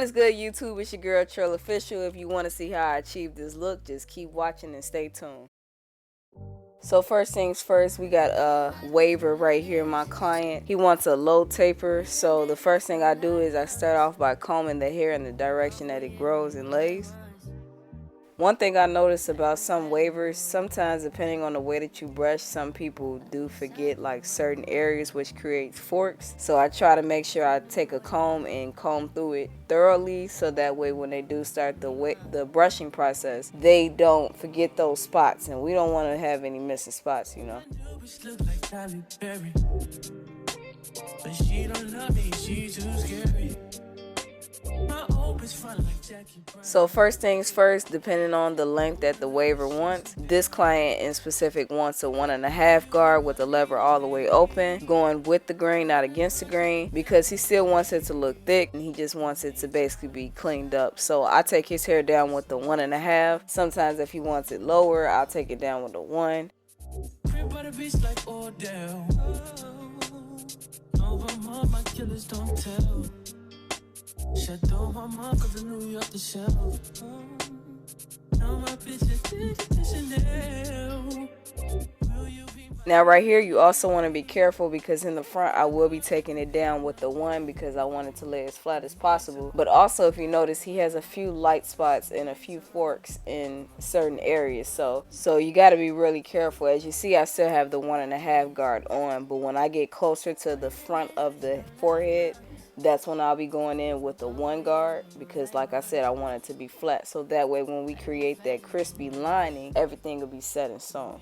What is good, YouTube? It's your girl Trvllofficial. If you want to see how I achieve this look, just keep watching and stay tuned. So first things first, we got a waiver right here. My client, he wants a low taper. So the first thing I do is I start off by combing the hair in the direction that it grows and lays. One thing I noticed about some waivers, sometimes depending on the way that you brush, some people do forget like certain areas, which creates forks. So I try to make sure I take a comb and comb through it thoroughly, so that way when they do start the brushing process, they don't forget those spots, and we don't want to have any missing spots, you know. But she don't love me, she's too scary. So first things first, depending on the length that the waiver wants, this client in specific wants a 1.5 guard with the lever all the way open, going with the grain, not against the grain, because he still wants it to look thick and he just wants it to basically be cleaned up. So I take his hair down with the 1.5. Sometimes if he wants it lower, I'll take it down with the 1. Now right here, you also want to be careful because in the front I will be taking it down with the 1 because I want it to lay as flat as possible. But also, if you notice, he has a few light spots and a few forks in certain areas, so you got to be really careful. As you see, I still have the 1.5 guard on, but when I get closer to the front of the forehead, that's when I'll be going in with the 1 guard, because like I said, I want it to be flat, so that way when we create that crispy lining, everything will be set in stone.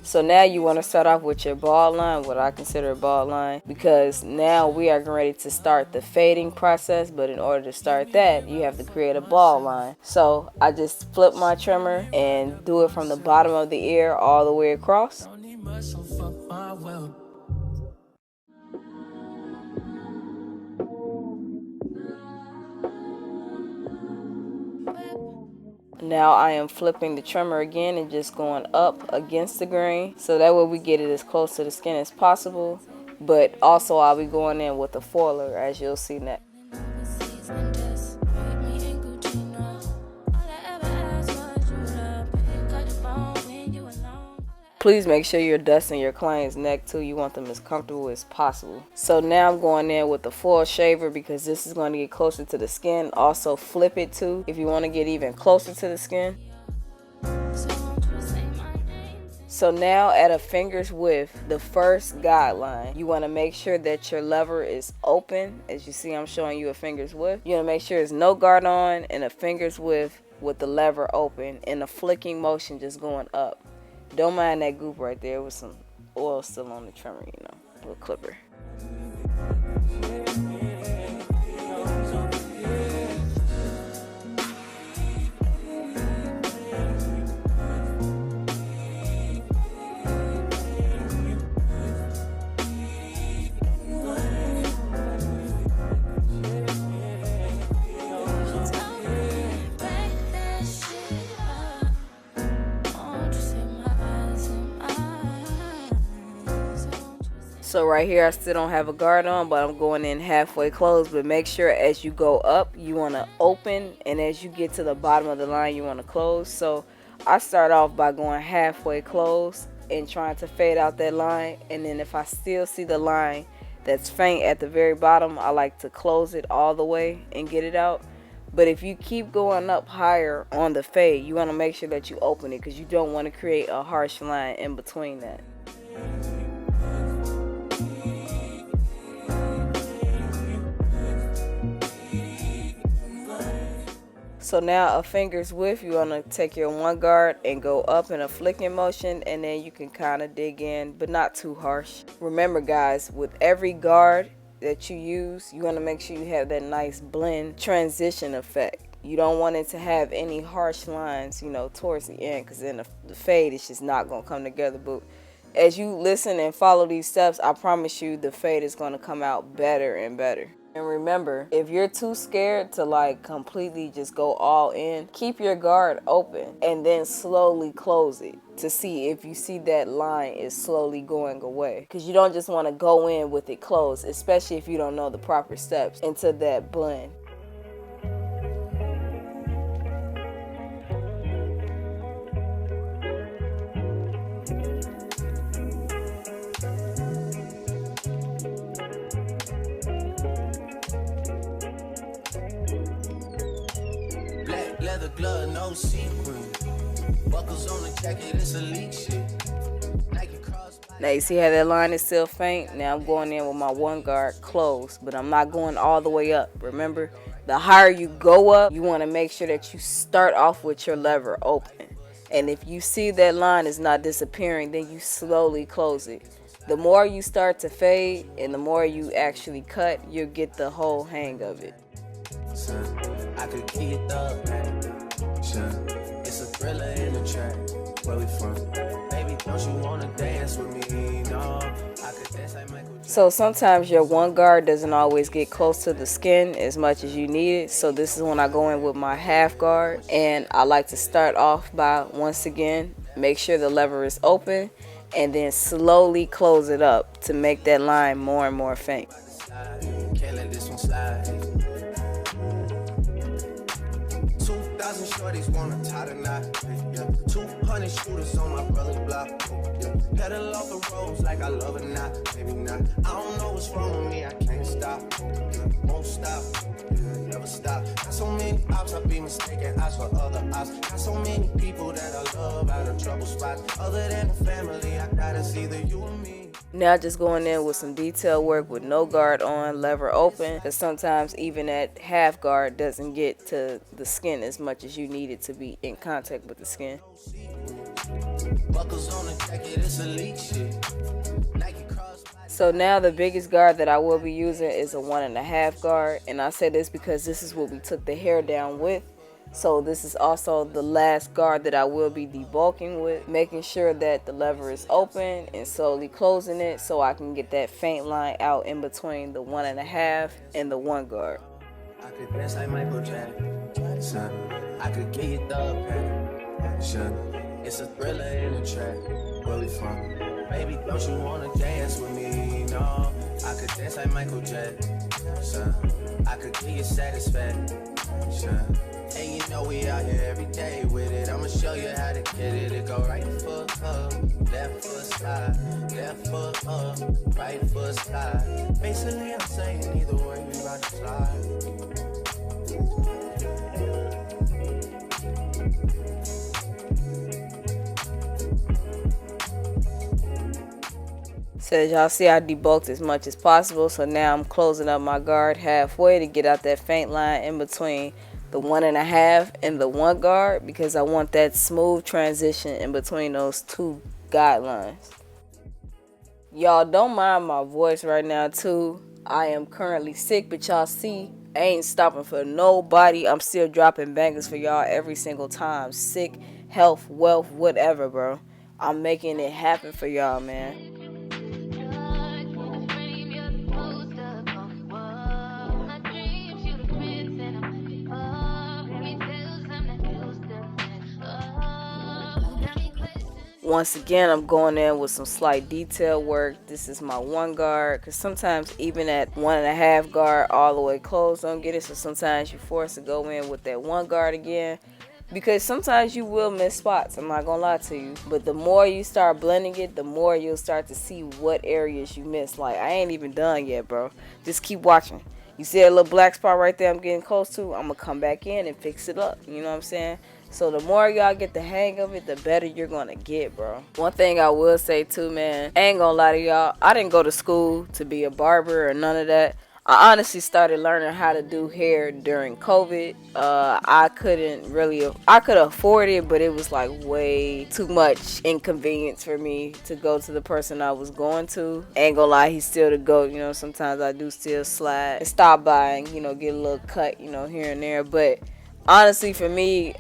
So now you want to start off with your ball line, what I consider a ball line, because now we are ready to start the fading process. But in order to start that, you have to create a ball line. So I just flip my trimmer and do it from the bottom of the ear all the way across. Now I am flipping the trimmer again and just going up against the grain, so that way we get it as close to the skin as possible. But also I'll be going in with a foiler, as you'll see next. Please make sure you're dusting your client's neck too. You want them as comfortable as possible. So now I'm going in with the foil shaver because this is going to get closer to the skin. Also flip it too if you want to get even closer to the skin. So now at a finger's width, the first guideline, you want to make sure that your lever is open. As you see, I'm showing you a finger's width. You want to make sure there's no guard on and a finger's width with the lever open and a flicking motion just going up. Don't mind that goop right there with some oil still on the trimmer, you know, little clipper. So right here I still don't have a guard on, but I'm going in halfway closed. But make sure as you go up, you want to open, and as you get to the bottom of the line, you want to close. So I start off by going halfway closed and trying to fade out that line, and then if I still see the line that's faint at the very bottom, I like to close it all the way and get it out. But if you keep going up higher on the fade, you want to make sure that you open it, because you don't want to create a harsh line in between that. So now a finger's width, you want to take your 1 guard and go up in a flicking motion, and then you can kind of dig in, but not too harsh. Remember guys, with every guard that you use, you want to make sure you have that nice blend transition effect. You don't want it to have any harsh lines, you know, towards the end, because then the fade is just not going to come together. But as you listen and follow these steps, I promise you the fade is going to come out better and better. And remember, if you're too scared to like completely just go all in, keep your guard open and then slowly close it to see if you see that line is slowly going away, because you don't just want to go in with it closed, especially if you don't know the proper steps into that blend. Black leather glove, no sequin. Buckles on the jacket, it's elite shit. Now you see how that line is still faint? Now I'm going in with my one guard closed, but I'm not going all the way up. Remember, the higher you go up, you want to make sure that you start off with your lever open. And if you see that line is not disappearing, then you slowly close it. The more you start to fade and the more you actually cut, you'll get the whole hang of it. I could keep it up, it's a thriller in the track. Where we from? Baby, don't you wanna dance with me? No, I could dance like Michael Jackson. So sometimes your one guard doesn't always get close to the skin as much as you need it. So this is when I go in with my half guard, and I like to start off by, once again, make sure the lever is open and then slowly close it up to make that line more and more faint. Can't let this one slide. 2,000 shorties wanna tie the knot. 200 shooters on my brother's block. Pedal off the roads like I love it, not, maybe not. I don't know what's wrong with me, I can't stop. Won't stop, never stop. Got so many ops, I be mistaken ops for other ops. Got so many people that I love out of trouble spots. Other than the family, I gotta see either you or me. Now just going in with some detail work with no guard on, lever open, because sometimes even that half guard doesn't get to the skin as much as you need it to be in contact with the skin. So now the biggest guard that I will be using is a 1.5 guard, and I say this because this is what we took the hair down with. So this is also the last guard that I will be debulking with, making sure that the lever is open and slowly closing it so I can get that faint line out in between the 1.5 and the 1 guard. I could dance like Michael Jackson. I could get you the passion. It's a thriller in the track. Where we from? Baby, don't you wanna dance with me? No, I could dance like Michael Jackson. I could give you satisfaction. And you know we out here every day with it. I'ma show you how to get it. It go right foot up, left foot slide, left foot up, right foot slide. Basically I'm saying either way we about to slide. So as y'all see, I debulked as much as possible. So now I'm closing up my guard halfway to get out that faint line in between the 1.5 and the 1 guard, because I want that smooth transition in between those two guidelines. Y'all don't mind my voice right now too. I am currently sick, but y'all see, I ain't stopping for nobody. I'm still dropping bangers for y'all every single time. Sick, health, wealth, whatever, bro. I'm making it happen for y'all, man. Once again, I'm going in with some slight detail work. This is my 1 guard, because sometimes even at 1.5 guard all the way closed don't get it. So sometimes you're forced to go in with that 1 guard again, because sometimes you will miss spots. I'm not gonna lie to you, but the more you start blending it, the more you'll start to see what areas you miss. Like, I ain't even done yet, bro. Just keep watching. You see that little black spot right there I'm getting close to? I'm gonna come back in and fix it up. You know what I'm saying? So the more y'all get the hang of it, the better you're gonna get, bro. One thing I will say too, man, I ain't gonna lie to y'all, I didn't go to school to be a barber or none of that. I honestly started learning how to do hair during COVID. I could afford it, but it was like way too much inconvenience for me to go to the person I was going to. Ain't gonna lie, he's still the GOAT. You know, sometimes I do still slide and stop by and, you know, get a little cut, you know, here and there. But honestly, for me,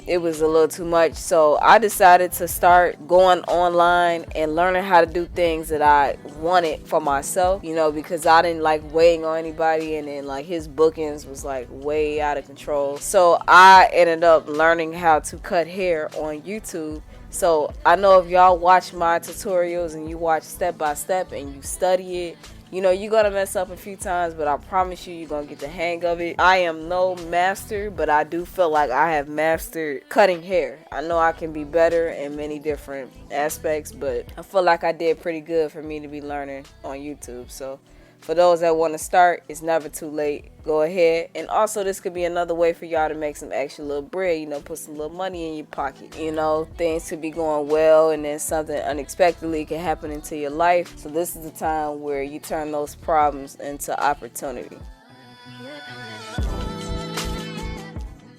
it was a little too much. So I decided to start going online and learning how to do things that I wanted for myself, you know, because I didn't like waiting on anybody, and then like his bookings was like way out of control. So I ended up learning how to cut hair on YouTube. So I know if y'all watch my tutorials and you watch step by step and you study it, you know, you're gonna mess up a few times, but I promise you're gonna get the hang of it. I am no master, but I do feel like I have mastered cutting hair. I know I can be better in many different aspects, but I feel like I did pretty good for me to be learning on YouTube. So for those that want to start, it's never too late. Go ahead. And also, this could be another way for y'all to make some extra little bread, you know, put some little money in your pocket. You know, things could be going well and then something unexpectedly can happen into your life. So this is the time where you turn those problems into opportunity.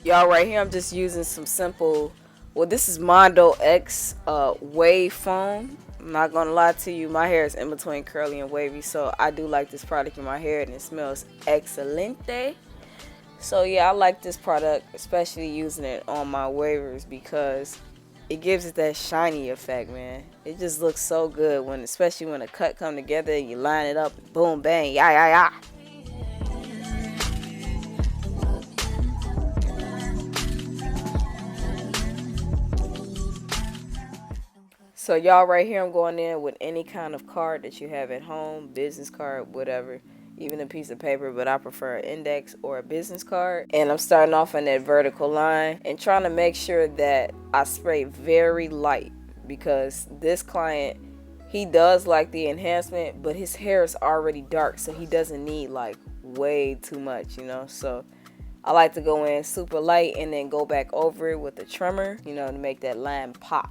Y'all, right here, I'm just using some simple, well, this is Mondo X wave foam. I'm not gonna lie to you, my hair is in between curly and wavy, so I do like this product in my hair and it smells excelente. So yeah, I like this product, especially using it on my wavers because it gives it that shiny effect, man. It just looks so good when, especially when a cut come together and you line it up, boom, bang, yeah, yeah, yeah. So y'all, right here I'm going in with any kind of card that you have at home, business card, whatever, even a piece of paper, but I prefer an index or a business card. And I'm starting off on that vertical line and trying to make sure that I spray very light because this client, he does like the enhancement, but his hair is already dark, so he doesn't need like way too much, you know. So I like to go in super light and then go back over it with a trimmer, you know, to make that line pop.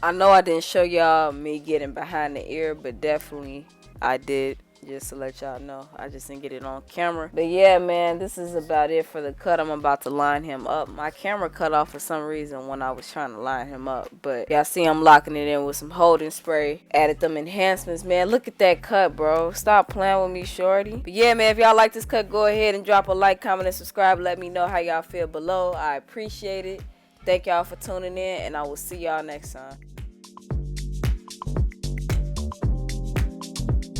I know I didn't show y'all me getting behind the ear, but definitely I did, just to let y'all know. I just didn't get it on camera. But yeah, man, this is about it for the cut. I'm about to line him up. My camera cut off for some reason when I was trying to line him up, but y'all see I'm locking it in with some holding spray. Added them enhancements, man. Look at that cut, bro. Stop playing with me, shorty. But yeah, man, if y'all like this cut, go ahead and drop a like, comment, and subscribe. Let me know how y'all feel below. I appreciate it. Thank y'all for tuning in, and I will see y'all next time.